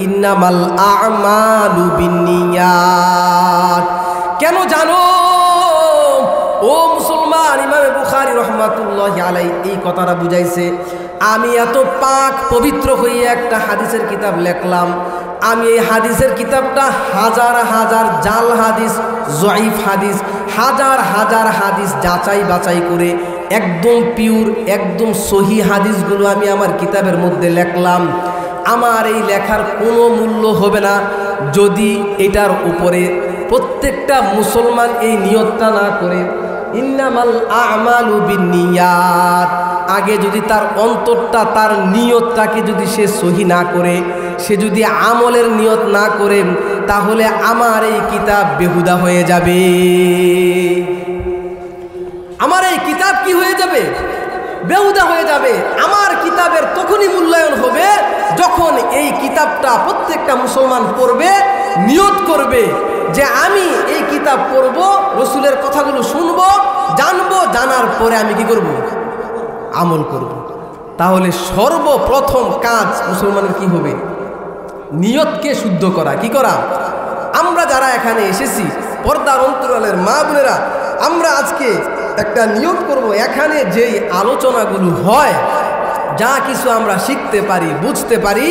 ইন্নামাল আ'মালু বিন্নিয়াত। কেন জানো ও মুসলমান, ইমাম বুখারী রাহমাতুল্লাহি আলাইহি এই কথাটা বুঝাইছে। আমি এত পাক পবিত্র হয়ে একটা হাদিসের কিতাব লিখলাম, আমি এই হাদিসের কিতাবটা হাজার হাজার জাল হাদিস, জয়ীফ হাদিস, হাজার হাজার হাদিস যাচাই বাছাই করে একদম পিওর, একদম সহি হাদিসগুলো আমি আমার কিতাবের মধ্যে লিখলাম। আমার এই লেখার কোনো মূল্য হবে না যদি এটার উপরে প্রত্যেকটা মুসলমান এই নিয়তটা না করে, ইন্নামাল আ'মালু বিন্নিয়াত। আগে যদি তার অন্তরটা, তার নিয়তটাকে যদি সে সহি না করে, সে যদি আমলের নিয়ত না করে, তাহলে আমার এই কিতাব বেহুদা হয়ে যাবে। আমার এই কিতাব কি হয়ে যাবে? বেহুদা হয়ে যাবে। আমার কিতাবের তখনই মূল্যায়ন হবে যখন এই কিতাবটা প্রত্যেকটা মুসলমান পড়বে, নিয়ত করবে যে আমি এই কিতাব পড়ব, রসুলের কথাগুলো শুনবো, জানবো, জানার পরে আমি কি করব? আমল করব। তাহলে সর্বপ্রথম কাজ মুসলমানের কি হবে? নিয়তকে শুদ্ধ করা। কি করা? আমরা যারা এখানে এসেছি, পর্দার অন্তরালের মা বোনেরা, আমরা আজকে একটা নিয়ত করব, এখানে যেই আলোচনাগুলো হয়, যা কিছু আমরা শিখতে পারি, বুঝতে পারি,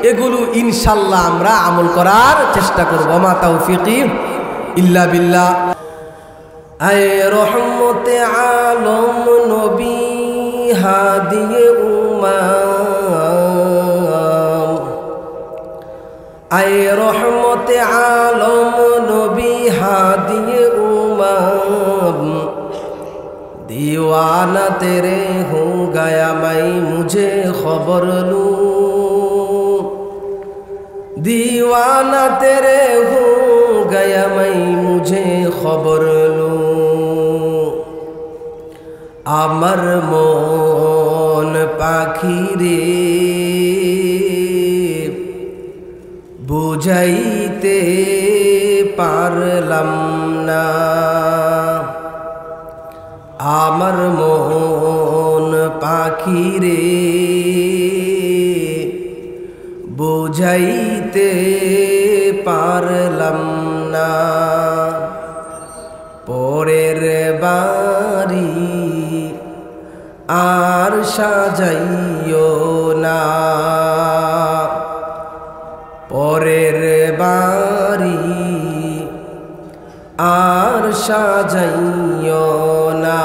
এগুলো ইনশাল্লাহ আমরা আমল করার চেষ্টা করব। মা তাওফিকি ইল্লা বিল্লাহ। আয়ে রহমতে আলম নবী হাদিয়ে উম্মাম, আয়ে রহমতে আলম নবী হাদিয়ে উম্মাম, दीवाना तेरे हो गया मैं मुझे खबर लूं, दीवाना तेरे हो गया मैं मुझे खबर लूं। আমার মন পাখি রে বুঝাইতে পারলাম না, আমার মন পাখি রে বুঝাইতে পারলাম না। পরের বাড়ি আর সাজাইও না, পরের বাড়ি আর সাজাইও না।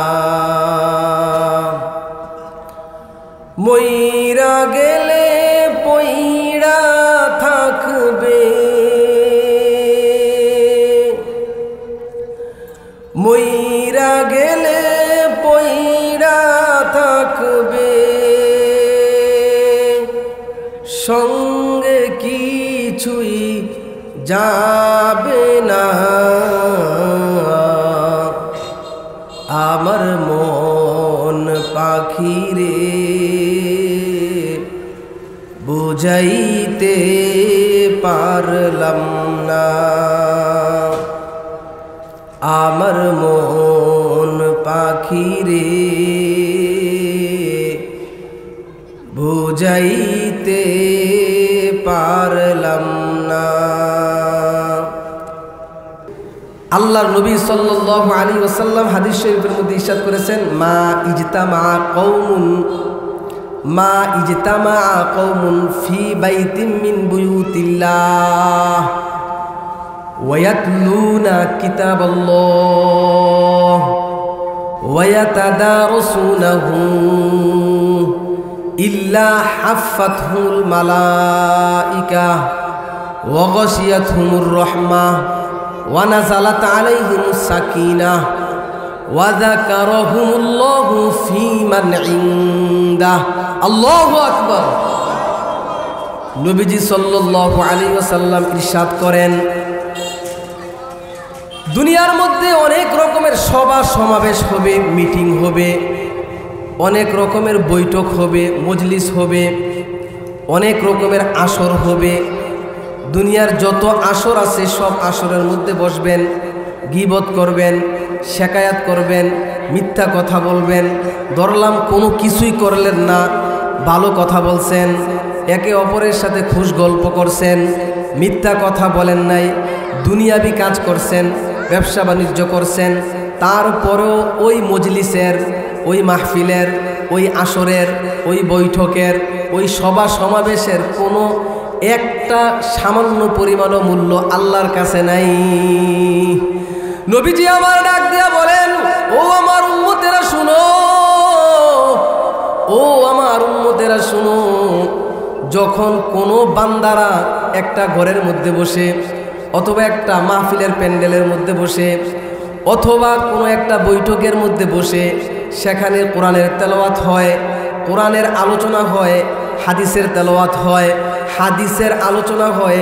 মইরা গেলে পইড়া থাকবে, মইরা গেলে পইড়া থাকবে, সঙ্গে কিছুই যাবে না। আমার মন পাখি রে বুঝাইতে পারলাম না, আমার মন পাখি রে বুঝাইতে পারলাম না। আল্লাহর নবী সাল্লাল্লাহু আলাইহি ওয়াসাল্লাম হাদিস শরীফের মধ্যে ইরশাদ করেছেন, মা ইজতামা কওমুন ফি বাইতিন মিন বুয়ুতিল্লাহ ওয়া ইয়াতলুনা কিতাবাল্লাহ ওয়া ইয়াতাদারাসুনাহু ইল্লা হাফাতহুল মালাইকা ওয়া গাশিয়াতহুমুর রাহমাহ ওয়া নাযালাত আলাইহিমুস সাকিনাহ ওয়া যাকারাহুমুল্লাহু ফী মান ইনদাহ। আল্লাহু আকবার। নবীজি সাল্লাল্লাহু আলাইহি ওয়াসাল্লাম ইরশাদ করেন, দুনিয়ার মধ্যে অনেক রকমের সভা সমাবেশ হবে, মিটিং হবে, অনেক রকমের বৈঠক হবে, মজলিস হবে, অনেক রকমের আসর হবে। দুনিয়ার যত আসর আছে সব আসরের মধ্যে বসবেন, গীবত করবেন, শেকায়াত করবেন, মিথ্যা কথা বলবেন, ধরলাম কোনো কিছুই করলেন না, ভালো কথা বলছেন, একে অপরের সাথে খুশ গল্প করছেন, মিথ্যা কথা বলেন নাই, দুনিয়াবি কাজ করছেন, ব্যবসা বাণিজ্য করছেন, তারপরেও ওই মজলিসের, ওই মাহফিলের, ওই আসরের, ওই বৈঠকের, ওই সভা সমাবেশের কোনো একটা সামান্য পরিমাণও মূল্য আল্লাহর কাছে নাই। নবীজি আমার ডাক দিয়া বলেন, ও আমার উম্মতেরা শুনো, ও আমার উম্মতেরা শুনো, যখন কোনো বান্দারা একটা ঘরের মধ্যে বসে অথবা একটা মাহফিলের প্যান্ডেলের মধ্যে বসে অথবা কোনো একটা বৈঠকের মধ্যে বসে সেখানে কোরআনের তেলাওয়াত হয়, কোরআনের আলোচনা হয়, হাদিসের তেলাওয়াত হয়, হাদিসের আলোচনা হয়,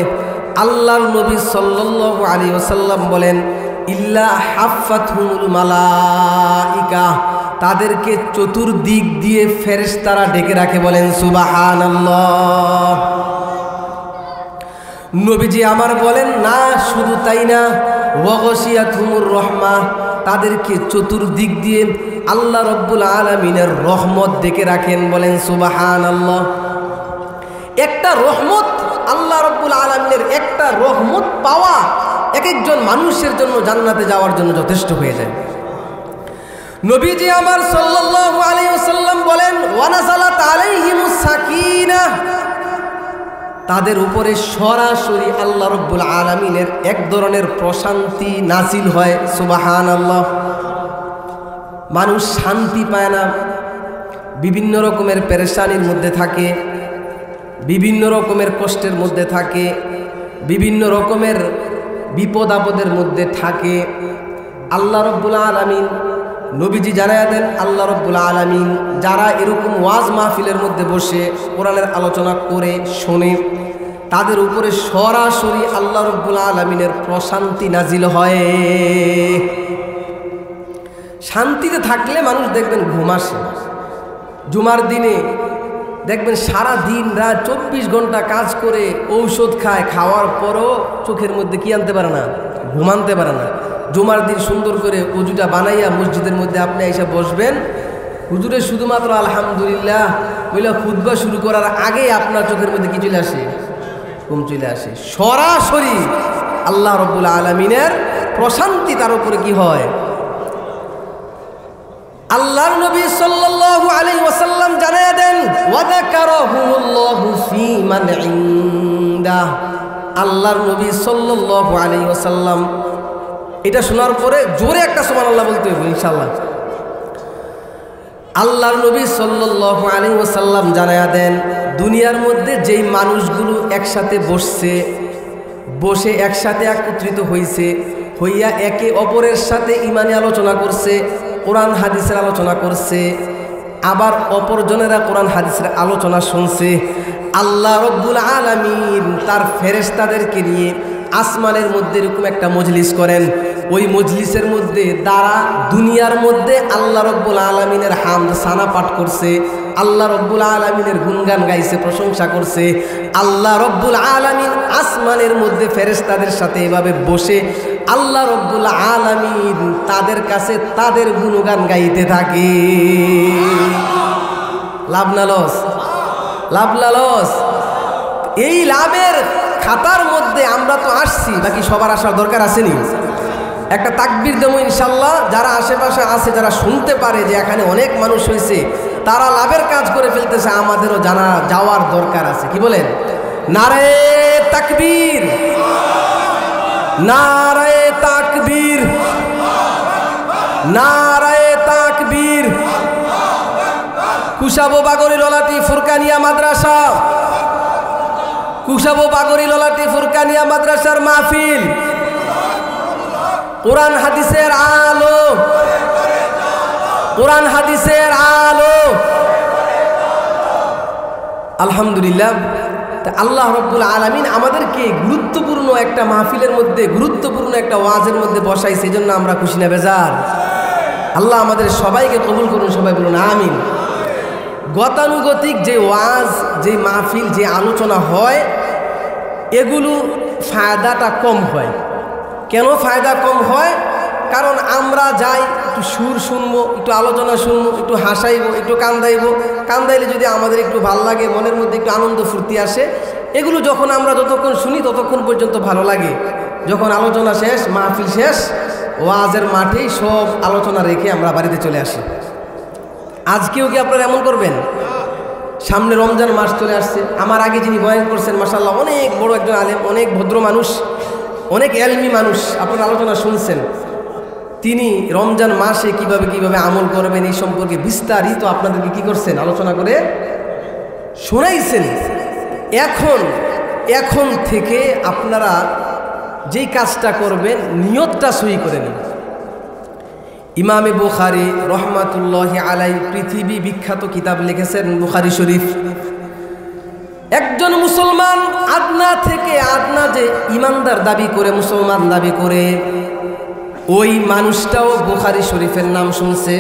আল্লাহর নবী সাল্লাল্লাহু আলাইহি ওয়াসাল্লাম বলেন, ইল্লা হাফাতহুমুল মালাইকা, তাদেরকে চতুর্দিক দিয়ে ফেরেশতারা ডেকে রাখে। বলেন সুবহানাল্লাহ। নবীজি আমার বলেন, না শুধু তাই না, ওয়াগশিয়াতুমুর রহমা, তাদেরকে চতুর্দিক দিয়ে আল্লাহ রব্বুল আলামিনের রহমত ডেকে রাখেন। বলেন সুবহানাল্লাহ। একটা রহমত, আল্লাহ রব্বুল আলামিনের একটা রহমত পাওয়া এক একজন মানুষের জন্য জান্নাতে যাওয়ার জন্য যথেষ্ট হয়ে যায়। নবীজি আমার সাল্লাল্লাহু আলাইহি ওয়াসাল্লাম বলেন, ওয়া নাযালাত আলাইহিমুস সাকিনাহ, তাদের উপরে সরাসরি আল্লাহ রব্বুল আলামিনের এক ধরনের প্রশান্তি নাজিল হয়। সুবহানাল্লাহ। মানুষ শান্তি পায় না, বিভিন্ন রকমের পেরেশানির মধ্যে থাকে, বিভিন্ন রকমের কষ্টের মধ্যে থাকে, বিভিন্ন রকমের বিপদ আপদের মধ্যে থাকে। আল্লাহ রব্বুল আলামিন, নবীজি জানায়া দেন, আল্লাহ রব্বুল আলামিন যারা এরকম ওয়াজ মাহফিলের মধ্যে বসে কোরআনের আলোচনা করে শোনে, তাদের উপরে সরাসরি আল্লাহ রব্বুল আলামিনের প্রশান্তি নাজিল হয়। শান্তিতে থাকলে মানুষ দেখবেন ঘুম আসে। জুমার দিনে দেখবেন সারা দিন রাত 24 ঘন্টা কাজ করে ঔষধ খায়, খাওয়ার পরও চোখের মধ্যে কি আনতে পারে না, ঘুম আনতে পারে না। জুমার দিন সুন্দর করে উজুটা বানাইয়া মসজিদের মধ্যে আপনি এসে বসবেন, হুজুরে শুধুমাত্র আলহামদুলিল্লাহ বলে খুতবা শুরু করার আগে আপনার চোখের মধ্যে কি চলে আসে, ঘুম চলে আসে। সরাসরি আল্লাহ রব্বুল আলামিনের প্রশান্তি তার উপরে কি হয়। আল্লাহর নবী সাল্লাল্লাহু আলাইহি ওয়াসাল্লাম জানিয়ে দেন, ওয়া যাকারাহুমুল্লাহু ফী মান ইনদাহ, আল্লাহর নবী সাল্লাল্লাহু আলাইহি ওয়াসাল্লাম, এটা শোনার পরে জোরে একটা সুবহানাল্লাহ বলতে হবে ইনশাআল্লাহ। আল্লাহর নবী সাল্লাল্লাহু আলাইহি ওয়াসাল্লাম জানিয়ে দেন, দুনিয়ার মধ্যে যেই মানুষগুলো একসাথে বসে একসাথে একত্রিত হইয়া একে অপরের সাথে ঈমানি আলোচনা করছে, কোরআন হাদিসের আলোচনা করছে, আবার অপরজনেরা কোরআন হাদিসের আলোচনা শুনছে, আল্লাহ রব্বুল আলামিন তার ফেরেশতাদেরকে নিয়ে আসমানের মধ্যে এরকম একটা মজলিস করেন। ওই মজলিসের মধ্যে তারা দুনিয়ার মধ্যে আল্লাহ রব্বুল আলামিনের হামদ সানা পাঠ করছে, আল্লাহ রব্বুল আলামিনের গুণগান গাইছে, প্রশংসা করছে। আল্লাহ রব্বুল আলামিন আসমানের মধ্যে ফেরেশতাদের সাথে এভাবে বসে আল্লাহ রব্বুল আলামিন তাদের কাছে তাদের গুণগান গাইতে থাকে। লাভ না লস? লাভ না লস? এই লাভের খাতার মধ্যে আমরা তো আসছি, বাকি সবার আসার দরকার আসেনি? একটা তাকবীর দেবো ইনশাল্লাহ। যারা আশেপাশে আছে, যারা শুনতে পারে যে এখানে অনেক মানুষ হয়েছে, তারা লাভের কাজ করে ফেলতেছে, আমাদেরও যাওয়ার দরকার আছে। কি বলেন? নারে তাকবীর, নারে তাকবীর, নারে তাকবীর। কুশাবো বাগরি ললাটি ফুরকানিয়া মাদ্রাসা, কুশাবো বাগরি ললাটি ফুরকানিয়া মাদ্রাসার মাহফিল, কোরআন হাদিসের আলো, কোরআন হাদিসের আলো। আলহামদুলিল্লাহ। আল্লাহ রব্বুল আলামিন আমাদেরকে গুরুত্বপূর্ণ একটা মাহফিলের মধ্যে, গুরুত্বপূর্ণ একটা ওয়াজের মধ্যে বসাই, সেই জন্য আমরা খুশি না বেজার? আল্লাহ আমাদের সবাইকে কবুল করুন, সবাই বলুন আমিন। গতানুগতিক যে ওয়াজ, যে মাহফিল, যে আলোচনা হয়, এগুলো ফায়দাটা কম হয়। কেন ফায়দা কম হয়? কারণ আমরা যাই একটু সুর শুনবো, একটু আলোচনা শুনবো, একটু হাসাইবো, একটু কান্দাইলে যদি আমাদের একটু ভাল লাগে, মনের মধ্যে একটু আনন্দ ফুর্তি আসে, এগুলো যখন আমরা যতক্ষণ শুনি ততক্ষণ পর্যন্ত ভালো লাগে। যখন আলোচনা শেষ, মাহফিল শেষ, ওয়াজের মাঠেই সব আলোচনা রেখে আমরা বাড়িতে চলে আসি। আজকেও কি আপনারা এমন করবেন? সামনে রমজান মাস চলে আসছে। আমার আগে যিনি বয়ান করছেন মাশাআল্লাহ অনেক বড় একজন আলেম, অনেক ভদ্র মানুষ, অনেক এলমি মানুষ, আপনারা আলোচনা শুনছেন। তিনি রমজান মাসে কিভাবে আমল করবেন এই সম্পর্কে বিস্তারিত আপনাদেরকে কি করছেন, আলোচনা করে শোনাইছেন। এখন থেকে আপনারা যেই কাজটা করবেন নিয়তটা সহি করে নিন। ইমামে বুখারী রহমাতুল্লাহি আলাইহি পৃথিবী বিখ্যাত কিতাব লিখেছেন বুখারী শরীফ। একজন মুসলমান আদনা যে ইমানদার দাবি করে, মুসলমান দাবি করে, ওই মানুষটাও বুখারী শরীফের নাম শুনছে।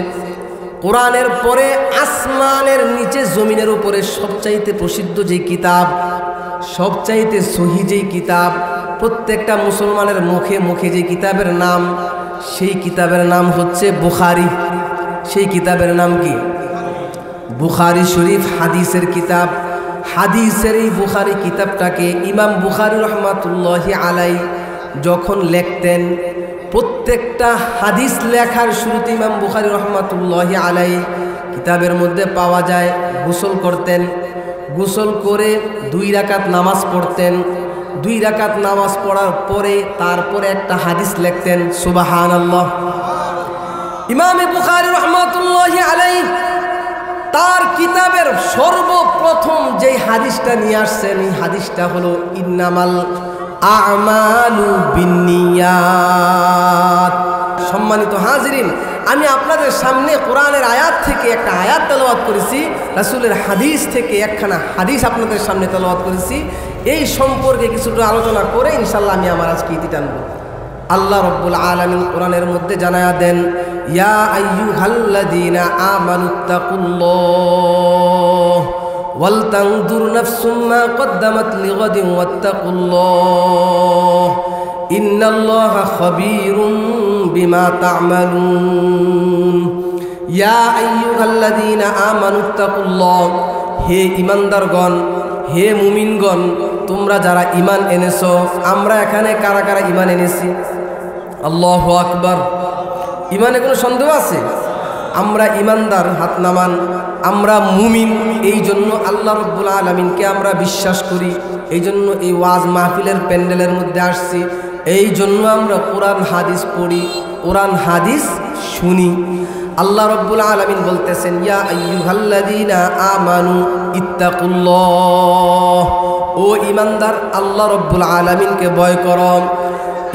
কোরআনের পরে আসমানের নিচে জমিনের উপরে সবচাইতে প্রসিদ্ধ যে কিতাব, সবচাইতে সহি যেই কিতাব, প্রত্যেকটা মুসলমানের মুখে মুখে যে কিতাবের নাম, সেই কিতাবের নাম হচ্ছে বুখারী। সেই কিতাবের নাম কি? বুখারী শরীফ, হাদিসের কিতাব। হাদিসের এই বুখারী কিতাবটাকে ইমাম বুখারী রহমাতুল্লাহি আলাইহি যখন লিখতেন, প্রত্যেকটা হাদিস লেখার শুরুতে ইমাম বুখারী রহমাতুল্লাহি আলাইহি কিতাবের মধ্যে পাওয়া যায় গোসল করতেন। গোসল করে 2 রাকাত নামাজ পড়তেন। 2 রাকাত নামাজ পড়ার পরে তারপরে একটা হাদিস লিখতেন। সুবহানাল্লাহ। ইমামে বুখারী রহমাতুল্লাহি আলাইহি তার কিতাবের সর্বপ্রথম যেই হাদিসটা নিয়ে আসছেন, এই হাদিসটা হলো ইন্নামাল আমালু বিন্নিয়াত। সম্মানিত হাজিরিন, আমি আপনাদের সামনে কোরআনের আয়াত থেকে একটা আয়াত তেলাওয়াত করেছি, রাসূলের হাদিস থেকে একখানা হাদিস আপনাদের সামনে তেলাওয়াত করেছি। এই সম্পর্কে কিছুটা আলোচনা করে ইনশাআল্লাহ আমি আমার আজকে ইতি টানব। আল্লাহ রব্বুল আলামিন কোরআনের মধ্যে জানায়া দেন, ইয়া আইয়ুহাল্লাযীনা আমানুত্তাকুল্লাহ ওয়াল তানজুর নাফসুম মা কদ্দামাত লিগাদিন ওয়াত্তাকুল্লাহ ইন্নাল্লাহা খাবীরুম বিমা তা'মালুন। ইয়া আইয়ুহাল্লাযীনা আমানুত্তাকুল্লাহ, হে ঈমানদারগণ, হে মুমিনগণ, তোমরা যারা ঈমান এনেছো। আমরা এখানে কারা কারা ঈমান এনেছি? আল্লাহু আকবার। ঈমানে কোনো সন্দেহ আছে? আমরা ঈমানদার, হাত নামান। আমরা মুমিন, এই জন্য আল্লাহ রব্বুল আলামিনকে আমরা বিশ্বাস করি, এই জন্য এই ওয়াজ মাহফিলের প্যান্ডেলের মধ্যে আসছি, এই জন্য আমরা কোরআন হাদিস পড়ি, কোরআন হাদিস শুনি। আল্লাহ রব্বুল আলামিন বলতেছেন, ইয়া আইয়ুহাল্লাযীনা আমানু ইত্তাকুল্লাহ, ও ঈমানদার আল্লাহ রব্বুল আলামিনকে ভয় করো।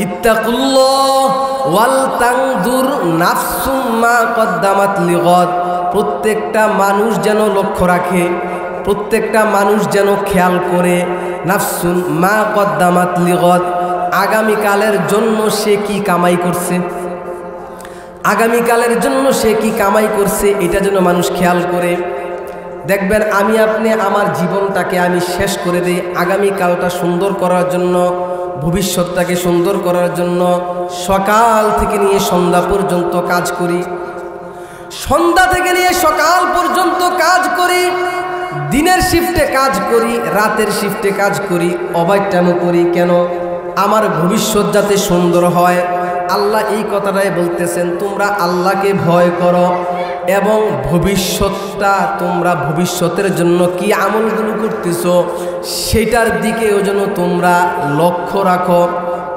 ইত্তাকুল্লাহ ওয়াল তানজুর নাফসুম মা কদ্দামাত লিগাদ, প্রত্যেকটা মানুষ যেন লক্ষ্য রাখে, প্রত্যেকটা মানুষ যেন খেয়াল করে, নাফসুন মা কদ্দামাত লিগাদ, আগামীকালের জন্য সে কি কামাই করছে, আগামীকালের জন্য সে কি কামাই করছে, এটা যেন মানুষ খেয়াল করে। দেখবেন আমি আপনি আমার জীবনটাকে আমি শেষ করে দিই আগামীকালটা সুন্দর করার জন্য, ভবিষ্যৎটাকে সুন্দর করার জন্য সকাল থেকে নিয়ে সন্ধ্যা পর্যন্ত কাজ করি, সন্ধ্যা থেকে নিয়ে সকাল পর্যন্ত কাজ করি, দিনের শিফটে কাজ করি, রাতের শিফটে কাজ করি, ওভারটাইমও করি। কেন? আমার ভবিষ্যৎ যাতে সুন্দর হয়। আল্লাহ এই কথাটাই বলতেছেন, তোমরা আল্লাহকে ভয় করো এবং ভবিষ্যৎটা, তোমরা ভবিষ্যতের জন্য কি আমলগুলো করতেছো সেটার দিকেও যেন তোমরা লক্ষ্য রাখো।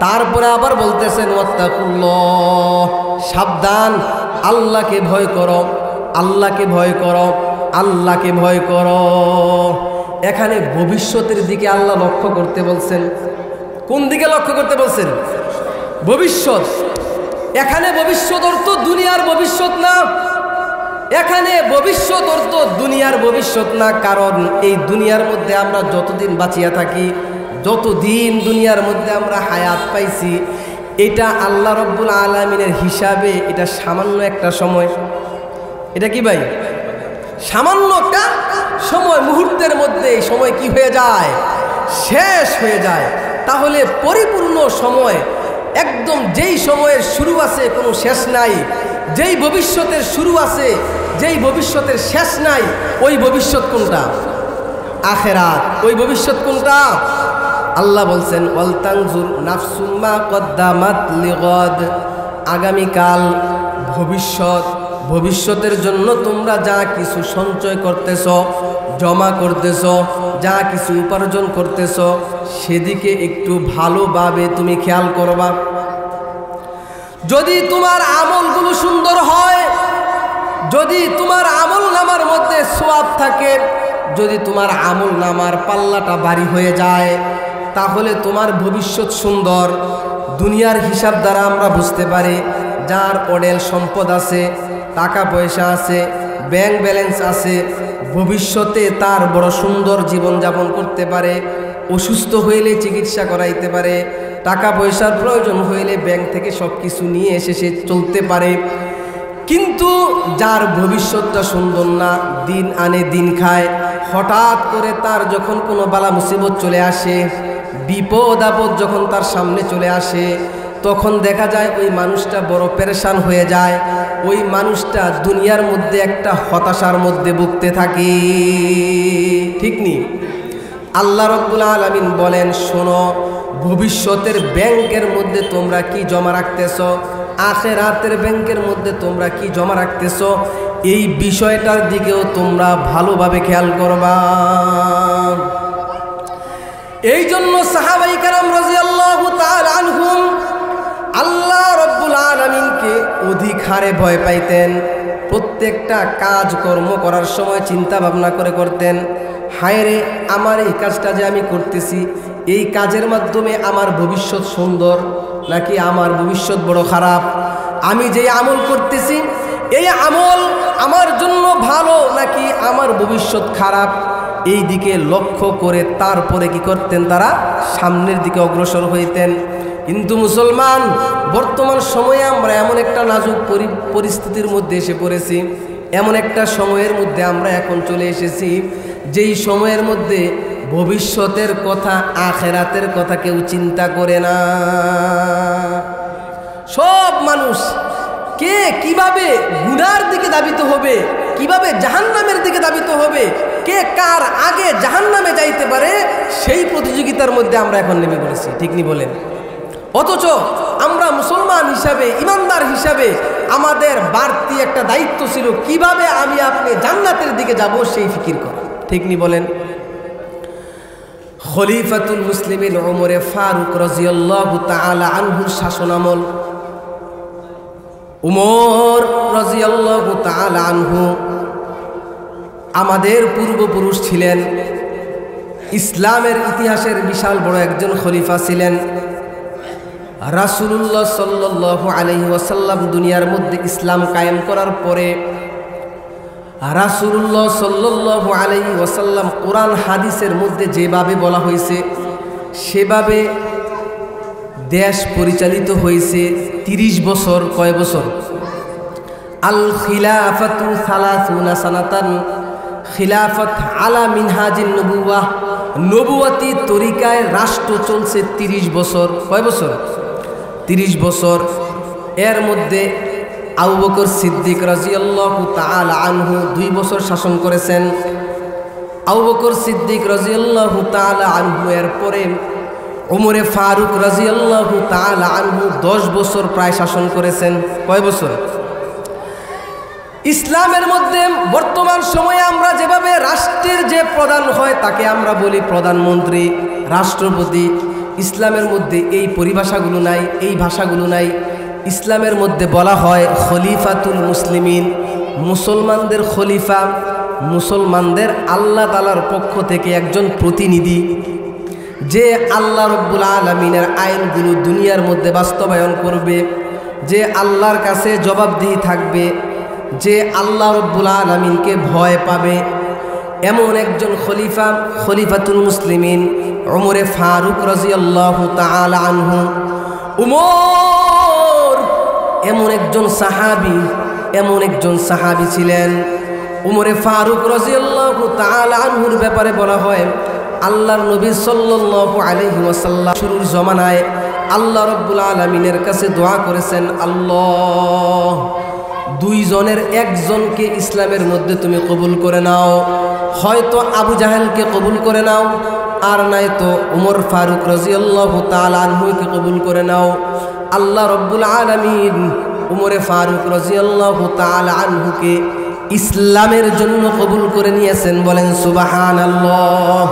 তারপরে আবার বলতেছেন ওয়াত্তাকুল্লাহ, সাবধান, আল্লাহকে ভয় করো, আল্লাহকে ভয় করো, আল্লাহকে ভয় করো। এখানে ভবিষ্যতের দিকে আল্লাহ লক্ষ্য করতে বলছেন। কোন দিকে লক্ষ্য করতে বলছেন? ভবিষ্যৎ। এখানে ভবিষ্যৎ অর্থ দুনিয়ার ভবিষ্যৎ না, এখানে ভবিষ্যৎ অর্থ দুনিয়ার ভবিষ্যৎ না। কারণ এই দুনিয়ার মধ্যে আমরা যতদিন বাঁচিয়া থাকি, যতদিন দুনিয়ার মধ্যে আমরা হায়াত পাইছি, এটা আল্লাহ রব্বুল আলামিনের হিসাবে এটা সামান্য একটা সময়। এটা কি ভাই? সামান্য একটা সময়, মুহূর্তের মধ্যে এই সময় কি হয়ে যায়? শেষ হয়ে যায়। তাহলে পরিপূর্ণ সময়, একদম যেই সময়ের শুরু আছে কোনো শেষ নাই, যেই ভবিষ্যতের শুরু আছে, যেই ভবিষ্যতের শেষ নাই, ওই ভবিষ্যৎ কোনটা? আখিরাত। ওই ভবিষ্যৎ কোনটা? আল্লাহ বলছেন ওয়াল তানজুর নাফসুম মা কদ্দামাত লিগাদ, আগামীকাল ভবিষ্যৎ, ভবিষ্যতের জন্য তোমরা যা কিছু সঞ্চয় করতেছ, জমা করতেছ, যা কিছু উপার্জন করতেছ, সেদিকে একটু ভালোভাবে তুমি খেয়াল করবা। যদি তোমার আমলগুলো সুন্দর হয়, যদি তোমার আমল নামার মধ্যে সওয়াব থাকে, যদি তোমার আমল নামার পাল্লাটা ভারী হয়ে যায়, তাহলে তোমার ভবিষ্যৎ সুন্দর। দুনিয়ার হিসাব দ্বারা আমরা বুঝতে পারি, যার অডেল সম্পদ আছে, টাকা পয়সা আছে, ব্যাংক ব্যালেন্স আছে, ভবিষ্যতে তার বড় সুন্দর জীবনযাপন করতে পারে। অসুস্থ হইলে চিকিৎসা করাইতে পারে, টাকা পয়সার প্রয়োজন হইলে ব্যাংক থেকে সব কিছু নিয়ে এসে সে চলতে পারে। কিন্তু যার ভবিষ্যৎটা সুন্দর না, দিন আনে দিন খায়, হঠাৎ করে তার যখন কোনো বালা মুসিবত চলে আসে, বিপদ আপদ যখন তার সামনে চলে আসে, তখন দেখা যায় ওই মানুষটা বড় পেরেশান হয়ে যায়। ওই মানুষটা দুনিয়ার মধ্যে একটা হতাশার মধ্যে ভুগতে থাকে, ঠিক নি? আল্লাহ রাব্বুল আলামিন বলেন, শোনো, ভবিষ্যতের ব্যাংকের মধ্যে তোমরা কি জমা রাখতেছ, আখিরাতের ব্যাংকের মধ্যে তোমরা কি জমা রাখতেছ, এই বিষয়টার দিকেও তোমরা ভালোভাবে খেয়াল করবা। এই জন্য সাহাবায়ে কেরাম রাদিয়াল্লাহু তাআলা আনহুম আল্লাহ রাব্বুল আলামিনকে অধিক হারে ভয় পাইতেন। প্রত্যেকটা কাজ কর্ম করার সময় চিন্তা ভাবনা করে করতেন, হায় রে, আমার এই কাজটা যে আমি করতেছি, এই কাজের মাধ্যমে আমার ভবিষ্যৎ সুন্দর নাকি আমার ভবিষ্যৎ বড় খারাপ? আমি যে আমল করতেছি, এই আমল আমার জন্য ভালো নাকি আমার ভবিষ্যৎ খারাপ? এই দিকে লক্ষ্য করে তারপরে কি করতেন? তারা সামনের দিকে অগ্রসর হইতেন। কিন্তু মুসলমান, বর্তমান সময়ে আমরা এমন একটা নাজুক পরিস্থিতির মধ্যে এসে পড়েছি, এমন একটা সময়ের মধ্যে আমরা এখন চলে এসেছি, যেই সময়ের মধ্যে ভবিষ্যতের কথা, আখিরাতের কথা কেউ চিন্তা করে না। সব মানুষ কে কিভাবে গুনার দিকে ধাবিত হবে, কিভাবে জাহান্নামের দিকে ধাবিত হবে, কে কার আগে জাহান্নামে যাইতে পারে, সেই প্রতিযোগিতার মধ্যে আমরা এখন নেমে পড়েছি, ঠিক নি বলেন? অথচ আমরা মুসলমান হিসাবে, ইমানদার হিসাবে আমাদের বাড়তি একটা দায়িত্ব ছিল, কিভাবে আমি আপনি জান্নাতের দিকে যাব সেই ফিকির করা, ঠিক নি বলেন? খলিফাতুল মুসলিমিন ওমরে ফারুক রাদিয়াল্লাহু তাআলা আনহুর শাসনামল, উমর রাদিয়াল্লাহু তাআলা আনহু আমাদের পূর্বপুরুষ ছিলেন, ইসলামের ইতিহাসের বিশাল বড় একজন খলিফা ছিলেন। রাসূলুল্লাহ সাল্লাল্লাহু আলাইহি ওয়াসাল্লাম দুনিয়ার মধ্যে ইসলাম কায়েম করার পরে রাসূলুল্লাহ সাল্লাল্লাহু আলাইহি ওয়াসাল্লাম কোরআন হাদিসের মধ্যে যেভাবে বলা হয়েছে সেভাবে দেশ পরিচালিত হয়েছে 30 বছর। কয় বছর? আল খিলাফাতু 30 সানাতান, খিলাফত আলা মিনহাজিন নবুওয়াহ, নবুয়তি তরিকায় রাষ্ট্র চলছে 30 বছর। কয় বছর? 30 বছর। এর মধ্যে আবু বকর সিদ্দিক রাদিয়াল্লাহু তাআলা আনহু 2 বছর শাসন করেছেন। আবু বকর সিদ্দিক রাদিয়াল্লাহু তাআলা আনহু এর পরে উমরে ফারুক রাদিয়াল্লাহু তাআলা আনহু 10 বছর প্রায় শাসন করেছেন। কয় বছর? ইসলামের মধ্যে বর্তমান সময়ে আমরা যেভাবে রাষ্ট্রের যে প্রধান হয় তাকে আমরা বলি প্রধানমন্ত্রী, রাষ্ট্রপতি। ইসলামের মধ্যে এই পরিভাষাগুলো নাই, এই ভাষাগুলো নাই। ইসলামের মধ্যে বলা হয় খলিফাতুল মুসলিমিন, মুসলমানদের খলিফা, মুসলমানদের আল্লাহ তাআলার পক্ষ থেকে একজন প্রতিনিধি, যে আল্লাহ রাব্বুল আলামিনের আইনগুলো দুনিয়ার মধ্যে বাস্তবায়ন করবে, যে আল্লাহর কাছে জবাবদিহি থাকবে, যে আল্লাহ রাব্বুল আলামিনকে ভয় পাবে, এমন একজন খলিফা খলিফাতুল মুসলিমিন উমরে ফারুক রাদিয়াল্লাহু তাআলা আনহু। উমর এমন একজন সাহাবী, এমন একজন সাহাবী ছিলেন। উমরে ফারুক রাদিয়াল্লাহু তাআলা আনহুর ব্যাপারে বলা হয় আল্লাহর নবী সাল্লাল্লাহু আলাইহি ওয়াসাল্লাম শুরুর জমানায় আল্লাহ রাব্বুল আলামিনের কাছে দোয়া করেছেন, আল্লাহ দুইজনের একজনকে ইসলামের মধ্যে তুমি কবুল করে নাও, হয়তো আবু জাহেলকে কবুল করে নাও, আর নাই তো উমর ফারুক রাদিয়াল্লাহু তাআলা আনহুকে কবুল করে নাও। আল্লাহ রব্বুল আলামিন উমরে ফারুক রাদিয়াল্লাহু তাআলা আনহুকে ইসলামের জন্য কবুল করে নিয়েছেন, বলেন সুবহানাল্লাহ।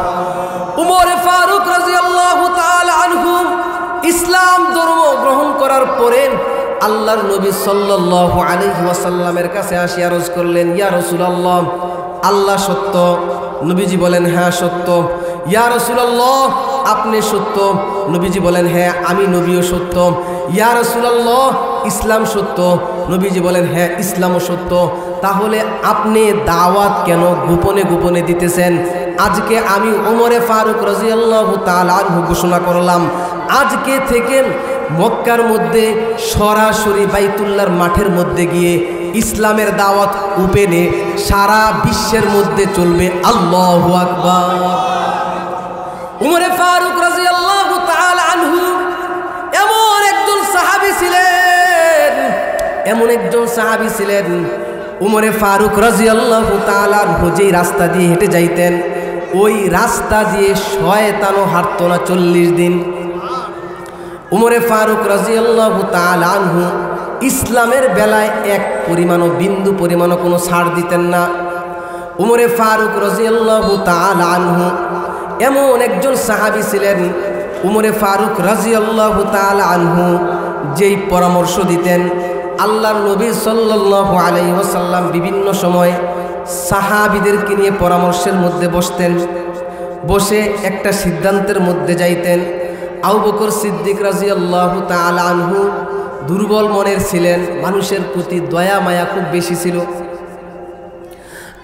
উমরে ফারুক রাদিয়াল্লাহু তাআলা আনহু ইসলাম ধর্ম গ্রহণ করার পরে আল্লাহর নবী সাল্লাল্লাহু আলাইহি ওয়াসাল্লামের কাছে আসি আরজ করলেন, ইয়া রাসূলুল্লাহ, আল্লাহ সত্য? নবীজি বলেন, হ্যাঁ সত্য। ইয়া রাসূলুল্লাহ, আপনি সত্য? নবীজি বলেন, হ্যাঁ আমি নবীও সত্য। ইয়া রাসূলুল্লাহ, ইসলাম সত্য? নবীজি বলেন, হ্যাঁ ইসলামও সত্য। তাহলে আপনি দাওয়াত কেন গোপনে গোপনে দিতেছেন? আজকে আমি উমরে ফারুক রাদিয়াল্লাহু তাআলা আনহু ঘোষণা করলাম, আজকে থেকে মক্কার মধ্যে সরাসরি বাইতুল্লাহর মাঠের মধ্যে গিয়ে ইসলামের দাওয়াত ওপেনে সারা বিশ্বের মধ্যে চলবে। আল্লাহু আকবার। উমরে ফারুক রাদিয়াল্লাহু তাআলা আনহু এমন একজন সাহাবী ছিলেন, এমন একজন সাহাবী ছিলেন। উমরে ফারুক রাদিয়াল্লাহু তাআলা আনহু যেই রাস্তা দিয়ে হেঁটে যাইতেন, ওই রাস্তা দিয়ে শয়তানও হাঁটতো না 40 দিন। উমরে ফারুক রাদিয়াল্লাহু তাআলা আনহু ইসলামের বেলায় এক পরিমাণও বিন্দু পরিমাণও কোনো ছাড় দিতেন না। উমরে ফারুক রাদিয়াল্লাহু তাআলা আনহু এমন একজন সাহাবী ছিলেন। উমরে ফারুক রাদিয়াল্লাহু তাআলা আনহু যেই পরামর্শ দিতেন, আল্লাহর নবী সাল্লাল্লাহু আলাইহি ওয়াসাল্লাম বিভিন্ন সময় সাহাবীদেরকে নিয়ে পরামর্শের মধ্যে বসতেন, বসে একটা সিদ্ধান্তের মধ্যে যাইতেন। আবু বকর সিদ্দিক রাদিয়াল্লাহু তাআলা আনহু দুর্বল মনের ছিলেন, মানুষের প্রতি দয়া মায়া খুব বেশি ছিল।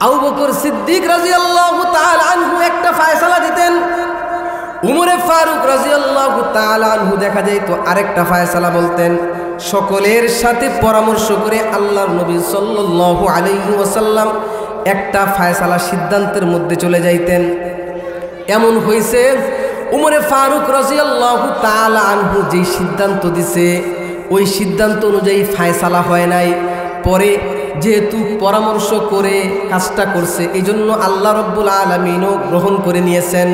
আবু বকর সিদ্দিক রাদিয়াল্লাহু তাআলা আনহু একটা ফয়সালা দিতেন, উমরে ফারুক রাদিয়াল্লাহু তাআলা আনহু দেখা যাইত আরেকটা ফয়সালা বলতেন। সকলের সাথে পরামর্শ করে আল্লাহর নবী সাল্লাল্লাহু আলাইহি ওয়াসাল্লাম একটা ফয়সালা সিদ্ধান্তের মধ্যে চলে যাইতেন। এমন হয়েছে উমরে ফারুক রাদিয়াল্লাহু তাআলা আনহু যেই সিদ্ধান্ত দিছে, ওই সিদ্ধান্ত অনুযায়ী ফয়সালা হয় নাই। পরে যেহেতু পরামর্শ করে কাজটা করছে, এই জন্য আল্লাহ রব্বুল আলামিনও গ্রহণ করে নিয়েছেন।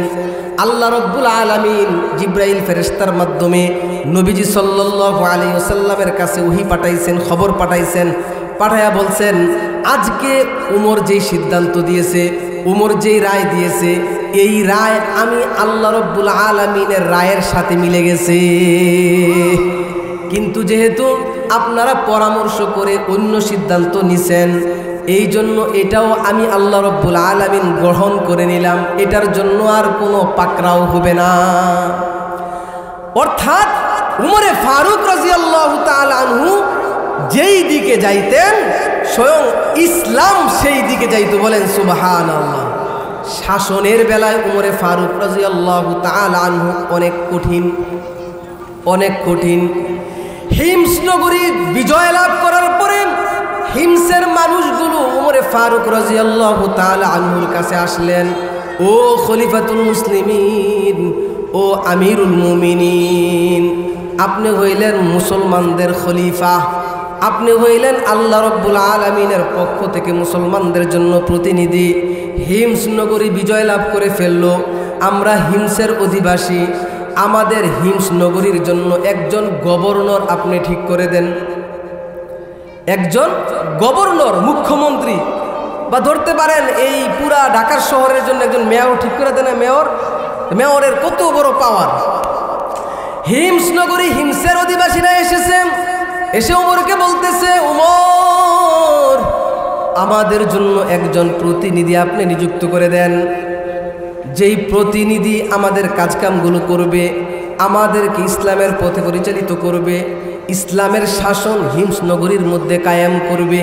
আল্লাহ রব্বুল আলামিন জিব্রাইল ফেরেশতার মাধ্যমে নবীজি সাল্লাল্লাহু আলাইহি ওয়াসাল্লামের কাছে ওহী পাঠাইছেন, খবর পাঠাইছেন। পাঠায়া বলছেন, আজকে উমর যেই সিদ্ধান্ত দিয়েছে, উমর যেই রায় দিয়েছে, এই রায় আমি আল্লাহ রব্বুল আলামিনের রায়ের সাথে মিলে গেছে। কিন্তু যেহেতু আপনারা পরামর্শ করে অন্য সিদ্ধান্ত নিছেন, এই জন্য এটাও আমি আল্লাহ রব্বুল আলামিন গ্রহণ করে নিলাম, এটার জন্য আর কোনো পাকড়াও হবে না। অর্থাৎ উমরে ফারুক রাদিয়াল্লাহু তাআলা আনহু যেই দিকে যাইতেন, স্বয়ং ইসলাম সেই দিকে যাইতো, বলেন সুবহানাল্লাহ। শাসনের বেলায় উমরে ফারুক রাদিয়াল্লাহু তাআলা আনহু অনেক কঠিন, অনেক কঠিন। হিমস নগরী বিজয় লাভ করার পরে হিমসের মানুষগুলো উমরে ফারুক রাদিয়াল্লাহু তাআলা আনহুর কাছে আসলেন, ও খলিফাতুল মুসলিমিন, ও আমিরুল মুমিনিন, আপনি হইলেন মুসলমানদের খলিফা, আপনি হইলেন আল্লাহ রব্বুল আলামিনের পক্ষ থেকে মুসলমানদের জন্য প্রতিনিধি। হিমস নগরী বিজয় লাভ করে ফেলল, আমরা হিমসের অধিবাসী, আমাদের হিমস নগরীর জন্য একজন গভর্নর আপনি ঠিক করে দেন। একজন গভর্নর, মুখ্যমন্ত্রী, বা ধরতে পারেন এই পুরা ঢাকার শহরের জন্য একজন মেয়র ঠিক করে দেন। মেয়রের কত বড় পাওয়ার। হিমস নগরী হিমসের অধিবাসীরা এসেছে, এসে উমরকে বলতেছে, উমর, আমাদের জন্য একজন প্রতিনিধি আপনি নিযুক্ত করে দেন, যেই প্রতিনিধি আমাদের কাজকামগুলো করবে, আমাদেরকে ইসলামের পথে পরিচালিত করবে, ইসলামের শাসন হিমস নগরীর মধ্যে কায়েম করবে।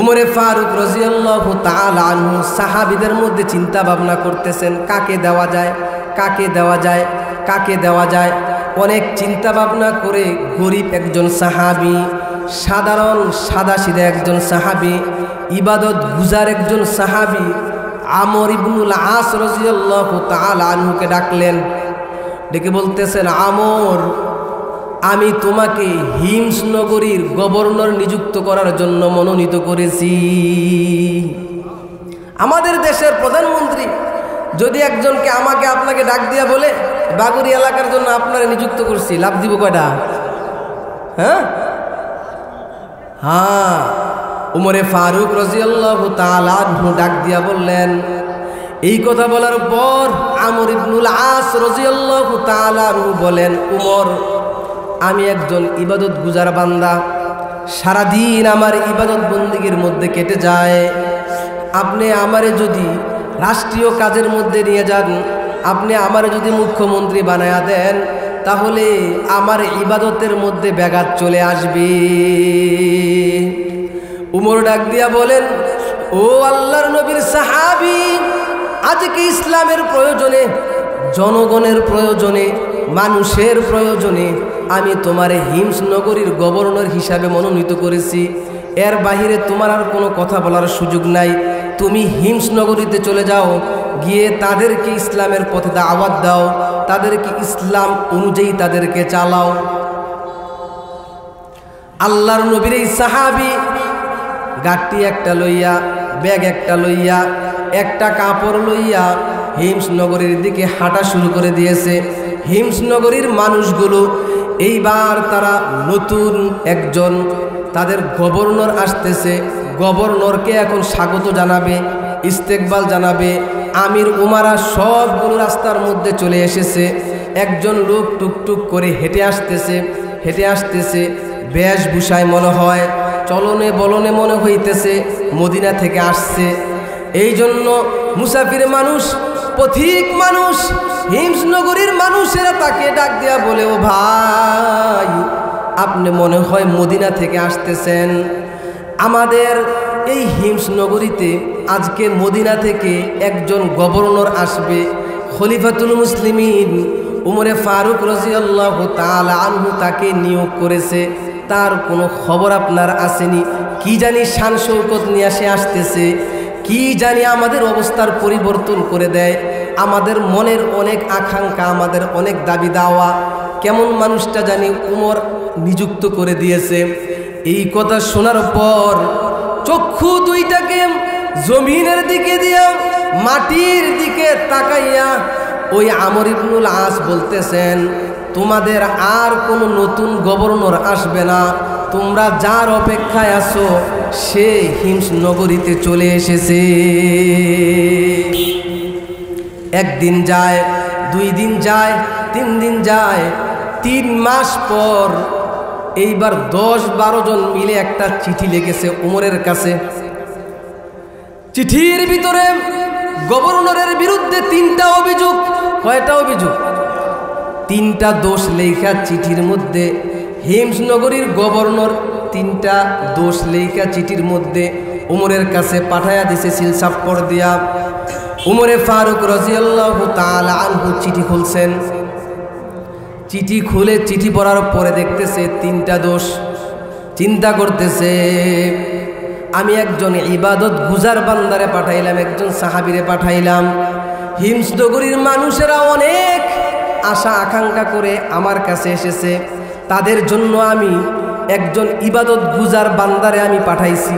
উমরে ফারুক রাদিয়াল্লাহু তাআলা আনহু সাহাবীদের মধ্যে চিন্তা ভাবনা করতেছেন, কাকে দেওয়া যায়, কাকে দেওয়া যায়, কাকে দেওয়া যায়। অনেক চিন্তা ভাবনা করে গরিব একজন সাহাবী, সাধারণ সাদাসিধা একজন সাহাবী, ইবাদত গুজার একজন সাহাবী আমর ইবনুল আস রাদিয়াল্লাহু তাআলা আনহুকে ডাকলেন। ডেকে বলতেছেন, আমর, আমি তোমাকে হিমস নগরীর গভর্নর নিযুক্ত করার জন্য মনোনীত করেছি। আমাদের দেশের প্রধানমন্ত্রী যদি একজনকে আমাকে আপনাকে ডাক দিয়া বলে বাগুড়ি এলাকার জন্য আপনারা নিযুক্ত করছি, লাভ দিব কয়টা? হ্যাঁ, উমরে ফারুক রাদিয়াল্লাহু তাআলা আনহু ডাক দিয়া বললেন। এই কথা বলার পর আমর ইবনুল আস রাদিয়াল্লাহু তাআলা আনহু বলেন, উমর, আমি একজন ইবাদত গুজার বান্দা, সারাদিন আমার ইবাদত বন্দিগির মধ্যে কেটে যায়। আপনি আমারে যদি রাষ্ট্রীয় কাজের মধ্যে নিয়ে যান, আপনি আমারে যদি মুখ্যমন্ত্রী বানায়া দেন, তাহলে আমার ইবাদতের মধ্যে ব্যাঘাত চলে আসবে। উমর ডাক দিয়া বলেন, ও আল্লাহর নবীর সাহাবী, আজকে ইসলামের প্রয়োজনে, জনগণের প্রয়োজনে, মানুষের প্রয়োজনে আমি তোমারে হিমস নগরীর গভর্নর হিসাবে মনোনীত করেছি। এর বাহিরে তোমার আর কোনো কথা বলার সুযোগ নাই। তুমি হিমস নগরীতে চলে যাও, গিয়ে তাদেরকে ইসলামের পথে দাওয়াত দাও, তাদেরকে ইসলাম অনুযায়ী তাদেরকে চালাও। আল্লাহর নবীর এই সাহাবী গাড়ি একটা লইয়া, ব্যাগ একটা লইয়া, একটা কাপড় লইয়া হিমস নগরীর দিকে হাঁটা শুরু করে দিয়েছে। হিমস নগরীর মানুষগুলো এইবার তারা নতুন একজন তাদের গভর্নর আসতেছে, গভর্নরকে এখন স্বাগত জানাবে, ইস্তেকবাল জানাবে। আমির উমারা সবগুলো রাস্তার মধ্যে চলে এসেছে। একজন লোক টুকটুক করে হেঁটে আসতেছে, বেশভূষায় মনে হয়, চলনে বলনে মনে হইতেছে মদিনা থেকে আসছে। এই জন্য মুসাফির মানুষ, পথিক মানুষ, হিমস নগরীর মানুষেরা তাকে ডাক দেয়া বলে, ও ভাই, আপনি মনে হয় মদিনা থেকে আসতেছেন। আমাদের এই হিমস নগরীতে আজকে মদিনা থেকে একজন গভর্নর আসবে, খলিফাতুল মুসলিমিন উমরে ফারুক রাদিয়াল্লাহু তাআলা আনহু তাকে নিয়োগ করেছে। তার কোনো খবর আপনার আসেনি? কি জানি শান শৌকত নিয়ে আসতেছে, কি জানি আমাদের অবস্থার পরিবর্তন করে দেয়। আমাদের মনের অনেক আকাঙ্ক্ষা, আমাদের অনেক দাবি দাওয়া, কেমন মানুষটা জানি উমর নিযুক্ত করে দিয়েছে। এই কথা শোনার পর চক্ষু দুইটাকে জমিনের দিকে দিয়া মাটির দিকে তাকাইয়া ওই আমর ইবনুল আস বলতেছেন, তোমাদের আর কোনো নতুন গভর্নর আসবে না, তোমরা যার অপেক্ষায় আছো সে হিমস নগরীতে চলে এসেছে। একদিন যায়, 2 দিন যায়, 3 দিন যায়, 3 মাস পর এইবার 10-12 জন মিলে একটা চিঠি লিখেছে উমরের কাছে। চিঠির ভিতরে গভর্নরের বিরুদ্ধে 3টা অভিযোগ। কয়টা অভিযোগ? 3টা দোষ লেখা চিঠির মধ্যে। হিমস নগরীর গভর্নর 3টা দোষ লেখা চিঠির মধ্যে উমরের কাছে পাঠায়া দিছে সিলসাপ্পর দিয়া। উমরে ফারুক রাদিয়াল্লাহু তাআলা আনহু চিঠি খুলছেন। চিঠি খুলে চিঠি পড়ার পরে দেখতেছে 3টা দোষ। চিন্তা করতেছে, আমি একজন ইবাদত গুজার বান্দারে পাঠাইলাম, একজন সাহাবীরে পাঠাইলাম। হিমস নগরীর মানুষেরা অনেক আশা আকাঙ্ক্ষা করে আমার কাছে এসেছে, তাদের জন্য আমি একজন ইবাদত গুজার বান্দারে আমি পাঠাইছি।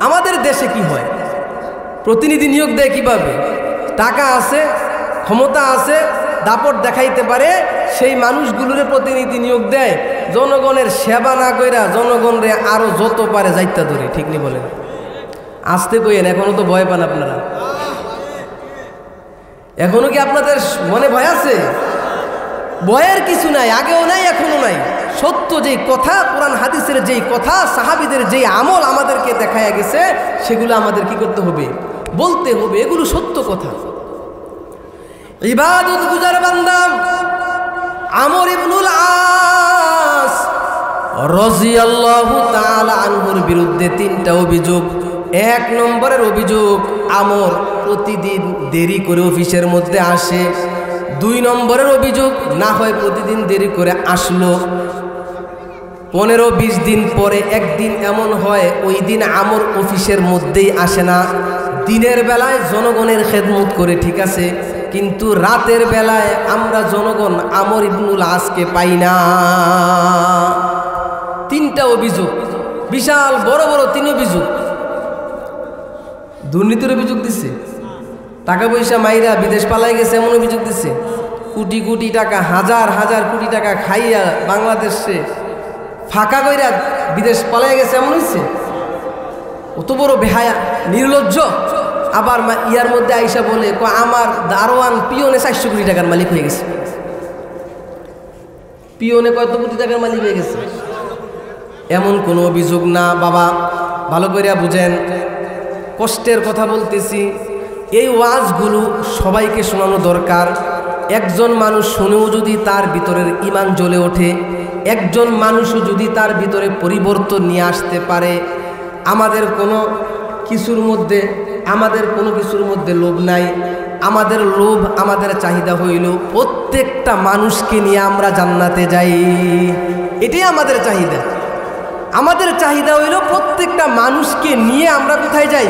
আমাদের দেশে কি হয়, প্রতিনিধি নিয়োগ দেয় কিভাবে? টাকা আছে, ক্ষমতা আছে, দাপট দেখাইতে পারে, সেই মানুষগুলোরে প্রতিনিধি নিয়োগ দেয়। জনগণের সেবা না কইরা জনগণরে আরো যত পারে যাইতা ধরে। ঠিক নি বলেন? আসতে কইেন, এখনো তো ভয় পান আপনারা? এখনো কি আপনাদের মনে ভয় আছে? ভয়ের কিছু নাই, আগেও নাই, এখনো নাই। সত্য যেই কথা, কোরআন হাদিসের যেই কথা, সাহাবীদের যেই আমল আমাদেরকে দেখায়া গেছে, সেগুলো আমাদের কি করতে হবে? বলতে হবে। এগুলো সত্য কথা। ইবাদত গুজার বান্দা আমর ইবনুল আস রাদিয়াল্লাহু তাআলা আনহুর বিরুদ্ধে 3টা অভিযোগ। 1 নম্বরের অভিযোগ, আমর প্রতিদিন দেরি করে অফিসের মধ্যে আসে। 2 নম্বরের অভিযোগ, না হয় প্রতিদিন দেরি করে আসলো, 15-20 দিন পরে একদিন এমন হয় ওই দিন আমর অফিসের মধ্যেই আসে না। দিনের বেলায় জনগণের খেদমত করে, ঠিক আছে, কিন্তু রাতের বেলায় আমরা জনগণ আমর ইবনুল আসকে পাই না। তিনটা অভিযোগ, বিশাল বড় বড় তিন অভিযোগ। দুর্নীতির অভিযোগ দিচ্ছে, টাকা পয়সা মাইরা বিদেশ পালাই গেছে এমন অভিযোগ দিচ্ছে, কোটি কোটি টাকা, হাজার হাজার কোটি টাকা খাইয়া বাংলাদেশে ফাঁকা কইরা বিদেশ পালাই গেছে এমন হচ্ছে। অত বড় বেহায়া, নির্লজ্জ। আবার ইয়ার মধ্যে আইসা বলে আমার দারোয়ান পিওনে 400 কোটি টাকার মালিক হয়ে গেছে। পিওনে কত কোটি টাকার মালিক হয়ে গেছে? এমন কোনো অভিযোগ না বাবা, ভালো করে বুঝেন। কষ্টের কথা বলতেছি, এই ওয়াজগুলো সবাইকে শোনানো দরকার। একজন মানুষ শুনেও যদি তার ভিতরের ঈমান জ্বলে ওঠে, একজন মানুষও যদি তার ভিতরে পরিবর্তন নিয়ে আসতে পারে, আমাদের কোনো কিছুর মধ্যে লোভ নাই। আমাদের লোভ, আমাদের চাহিদা হইল প্রত্যেকটা মানুষকে নিয়ে আমরা জান্নাতে যাই। এটাই আমাদের চাহিদা। আমাদের চাহিদা হইল প্রত্যেকটা মানুষকে নিয়ে আমরা কোথায় যাই?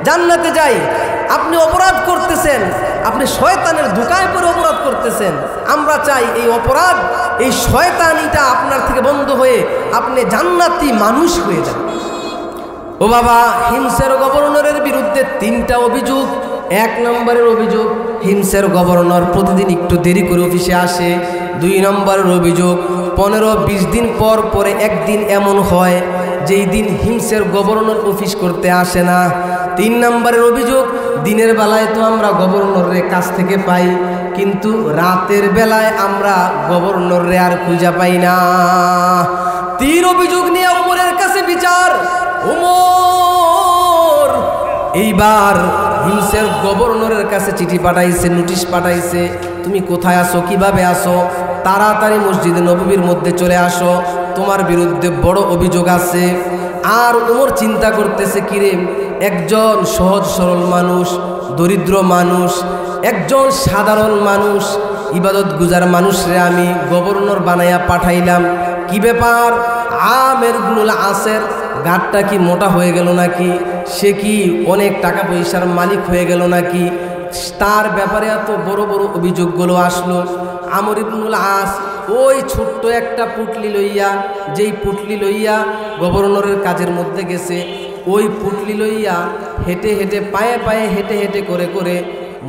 জান্নাতে যাই। আপনি অপরাধ করতেছেন, আপনি শয়তানের ধোঁকায় পড়ে অপরাধ করতেছেন। আমরা চাই এই অপরাধ, এই শয়তানিটা আপনার থেকে বন্ধ হয়ে আপনি জান্নাতি মানুষ হয়ে যান। ও বাবা, হিমসের গভর্নরের বিরুদ্ধে 3টা অভিযোগ। 1 নম্বরের অভিযোগ, হিমসের গভর্নর প্রতিদিন একটু দেরি করে অফিসে আসে। 2 নম্বরের অভিযোগ, 15-20 দিন পর পরে একদিন এমন হয় যেই দিন হিমসের গভর্নর অফিস করতে আসে না। 3 নম্বরের অভিযোগ, দিনের বেলায় তো আমরা গভর্নরের কাছ থেকে পাই, কিন্তু রাতের বেলায় আমরা গভর্নরে আর খুঁজে পাই না। 3 অভিযোগ নিয়ে ওমরের কাছে বিচার। ওমর এইবার হিমসের গভর্নরের কাছে চিঠি পাঠাইছে, নোটিশ পাঠাইছে, তুমি কোথায় আসো, কিভাবে আসো, তাড়াতাড়ি মসজিদে নববীর মধ্যে চলে আসো, তোমার বিরুদ্ধে বড় অভিযোগ আছে। আর ওমর চিন্তা করতেছে, কিরে, একজন সহজ সরল মানুষ, দরিদ্র মানুষ, একজন সাধারণ মানুষ, ইবাদত গুজার মানুষরে আমি গভর্নর বানাইয়া পাঠাইলাম, কি ব্যাপার? আমের ইবনুল আসের গাঁটটা কি মোটা হয়ে গেল নাকি? সে কি অনেক টাকা পয়সার মালিক হয়ে গেল নাকি? তার ব্যাপারে এত বড় বড় অভিযোগগুলো আসলো। আমর ইবনুল আস ওই ছোট্ট একটা পুটলি লইয়া, যেই পুটলি লইয়া গভর্নরের কাজের মধ্যে গেছে, ওই পুটলি লইয়া হেঁটে হেঁটে, পায়ে পায়ে হেঁটে হেঁটে করে করে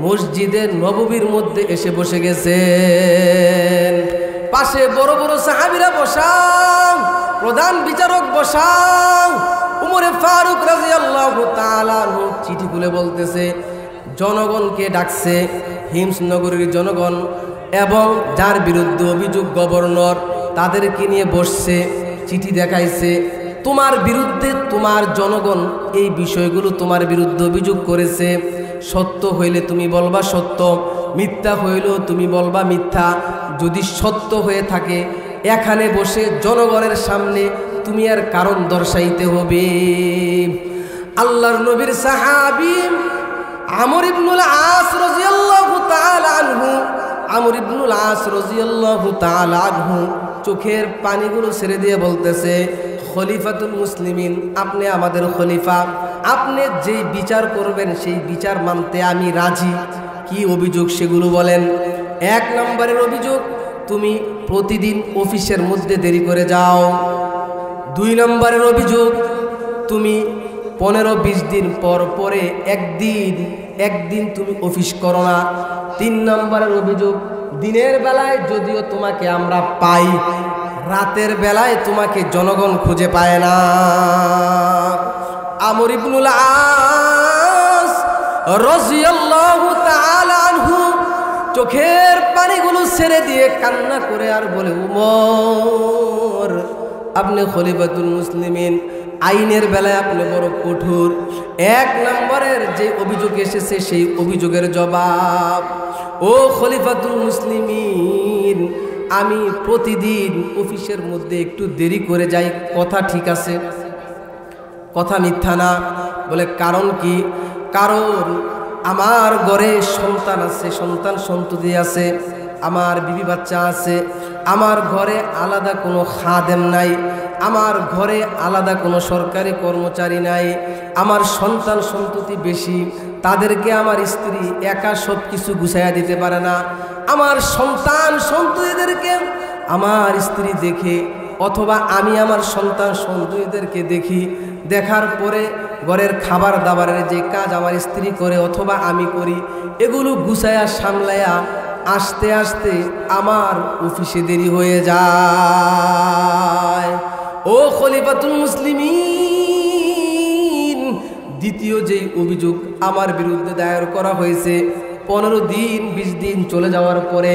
মসজিদের নববীর মধ্যে এসে বসে গেছেন। পাশে বড় বড় সাহাবীরা বসান, প্রধান বিচারক বসান। উমরে ফারুক রাদিয়াল্লাহু তাআলা চিঠি খুলে বলতেছে, জনগণকে ডাকছে, হিমস নগরীর জনগণ এবং যার বিরুদ্ধে অভিযোগ গভর্নর, তাদেরকে নিয়ে বসছে, চিঠি দেখাইছে, তোমার বিরুদ্ধে তোমার জনগণ এই বিষয়গুলো তোমার বিরুদ্ধে অভিযোগ করেছে। সত্য হইলে তুমি বলবা সত্য, মিথ্যা হইলেও তুমি বলবা মিথ্যা। যদি সত্য হয়ে থাকে এখানে বসে জনগণের সামনে তুমি আর কারণ দর্শাইতে হবে। আল্লাহর নবীর সাহাবী আমর ইবনুল আস রাদিয়াল্লাহু তাআলা আনহু, আমর ইবনুল আস রাদিয়াল্লাহু তাআলা আনহু চোখের পানিগুলো ছেড়ে দিয়ে বলতেছে, খলিফাতুল মুসলিমিন, আপনি আমাদের খলিফা, আপনি যেই বিচার করবেন সেই বিচার মানতে আমি রাজি। কি অভিযোগ সেগুলো বলেন। 1 নম্বরের অভিযোগ, তুমি প্রতিদিন অফিসের মধ্যে দেরি করে যাও। 2 নম্বরের অভিযোগ, তুমি 15-20 দিন পর পরে একদিন তুমি অফিস করো না। 3 নম্বরের অভিযোগ, দিনের বেলায় যদিও তোমাকে আমরা পাই, রাতের বেলায় তোমাকে জনগণ খুঁজে পায় না। আমর ইবনুল আস রাদিয়াল্লাহু তাআলা আনহু চোখের পানিগুলো ছেড়ে দিয়ে কান্না করে আর বলে, উমর, আপনি খলিফাতুল মুসলিমিন, আইনের বেলায় আপনি বড় কঠোর। 1 নম্বরের যে অভিযোগ এসেছে সেই অভিযোগের জবাব। ও খলিফাতুল মুসলিমিন, আমি প্রতিদিন অফিসের মধ্যে একটু দেরি করে যাই, কথা ঠিক আছে, কথা মিথ্যা না। বলে কারণ কি? কারণ আমার ঘরে সন্তান আছে, সন্তান সন্ততি আছে, আমার বিবি বাচ্চা আছে, আমার ঘরে আলাদা কোনো খাদেম নাই, আমার ঘরে আলাদা কোনো সরকারি কর্মচারী নাই, আমার সন্তান সন্ততি বেশি, তাদেরকে আমার স্ত্রী একা সব কিছু গুছাইয়া দিতে পারে না। আমার সন্তান সন্ততিদেরকে আমার স্ত্রী দেখে, অথবা আমি আমার সন্তান সন্ততিদেরকে দেখি, দেখার পরে ঘরের খাবার দাবারের যে কাজ আমার স্ত্রী করে অথবা আমি করি, এগুলো গুছাইয়া সামলাইয়া আস্তে আস্তে আমার অফিসে দেরি হয়ে যায়। ও খলিফাতুল মুসলিমিন, দ্বিতীয় যেই অভিযোগ আমার বিরুদ্ধে দায়ের করা হয়েছে, 15 দিন 20 দিন চলে যাওয়ার পরে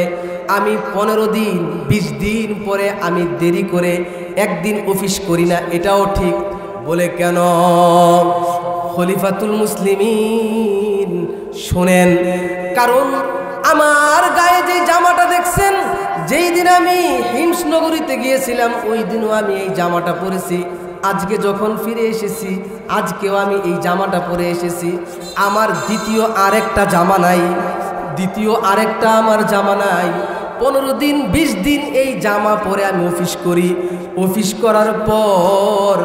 আমি 15 দিন 20 দিন পরে আমি দেরি করে একদিন অফিস করি না, এটাও ঠিক। বলে কেন? খলিফাতুল মুসলিমিন শোনেন, কারণ আমার গায়ে যে জামাটা দেখছেন, যেই দিন আমি হিমস নগরীতে গিয়েছিলাম ওই দিনও আমি এই জামাটা পরেছি, আজকে যখন ফিরে এসেছি আজকেও আমি এই জামাটা পরে এসেছি। আমার দ্বিতীয় আরেকটা জামা নাই, দ্বিতীয় আরেকটা আমার জামা নাই। 15 দিন 20 দিন এই জামা পরে আমি অফিস করি। অফিস করার পর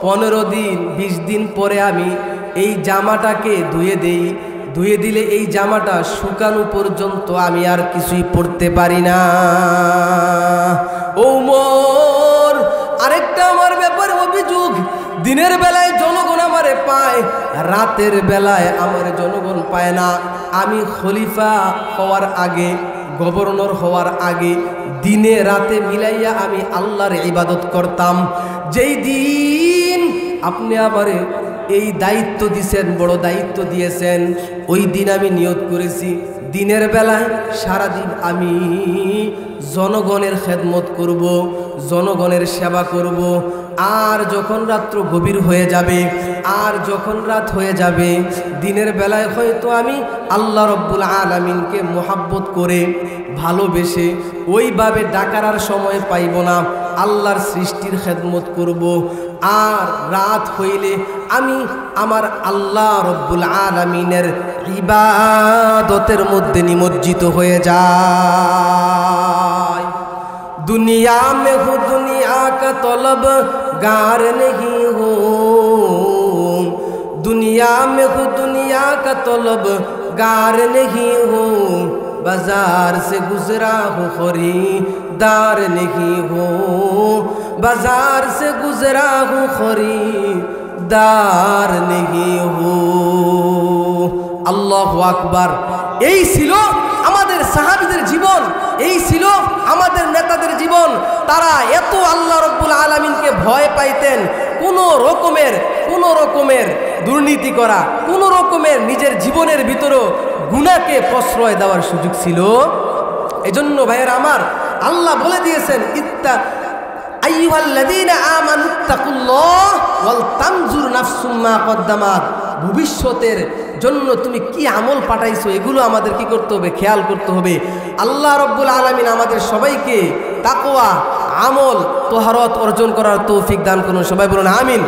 15 দিন 20 দিন পরে আমি এই জামাটাকে ধুয়ে দেই। ধুয়ে দিলে এই জামাটা শুকানো পর্যন্ত আমি আর কিছুই পরতে পারি না। ওমর, আরেকটা আমার ব্যাপারে অভিযোগ, দিনের বেলায় জনগণ আমারে পায়, রাতের বেলায় আমার জনগণ পায় না। আমি খলিফা হওয়ার আগে, গভর্নর হওয়ার আগে দিনে রাতে মিলাইয়া আমি আল্লাহর ইবাদত করতাম। যেই দিন আপনি আমারে এই দায়িত্ব দিয়েছেন, বড় দায়িত্ব দিয়েছেন, ওই দিন আমি নিয়ত করেছি দিনের বেলায় সারাদিন আমি জনগণের খেদমত করব, জনগণের সেবা করব। আর যখন রাত্র গভীর হয়ে যাবে, আর যখন রাত হয়ে যাবে, দিনের বেলায় হয়তো আমি আল্লাহ রব্বুল আলামিনকে মোহাব্বত করে ভালোবেসে ওইভাবে ডাকার আর সময় পাইব না, আল্লাহর সৃষ্টির খেদমত করব। আর রাত হইলে আমি আমার আল্লাহ রব্বুল আলামিনের ইবাদতের মধ্যে নিমজ্জিত হয়ে যাই। दुनिया में हूँ दुनिया का तलब गार नहीं हूँ, दुनिया में हूँ दुनिया का तलब गार नहीं हूँ, बाजार से गुजरा हूँ खरीदार नहीं हूँ, बाजार से गुजरा हूँ खरीदार नहीं हूँ। আল্লাহু আকবার। এই ছিল আমাদের সাহাবীদের জীবন, এই ছিল আমাদের নেতাদের জীবন। তারা এত আল্লাহ রব্বুল আলামিনকে ভয় পাইতেন, কোনো রকমের দুর্নীতি করা, কোনো রকমের নিজের জীবনের ভিতরও গুনাহকে প্রশ্রয় দেওয়ার সুযোগ ছিল। এজন্য ভাইয়েরা আমার, আল্লাহ বলে দিয়েছেন আইয়ুহাল্লাযীনা আমানুত্তাকুল্লাহ ওয়াল তানজুর নাফসুম মা কদ্দামাত। ভবিষ্যতের জন্য তুমি কি আমল পাঠাইছো এগুলো আমাদের কি করতে হবে, খেয়াল করতে হবে। আল্লাহ রব্বুল আলামিন আমাদের সবাইকে তাকওয়া, আমল, তহারত অর্জন করার তৌফিক দান করুন। সবাই বলুন আমিন।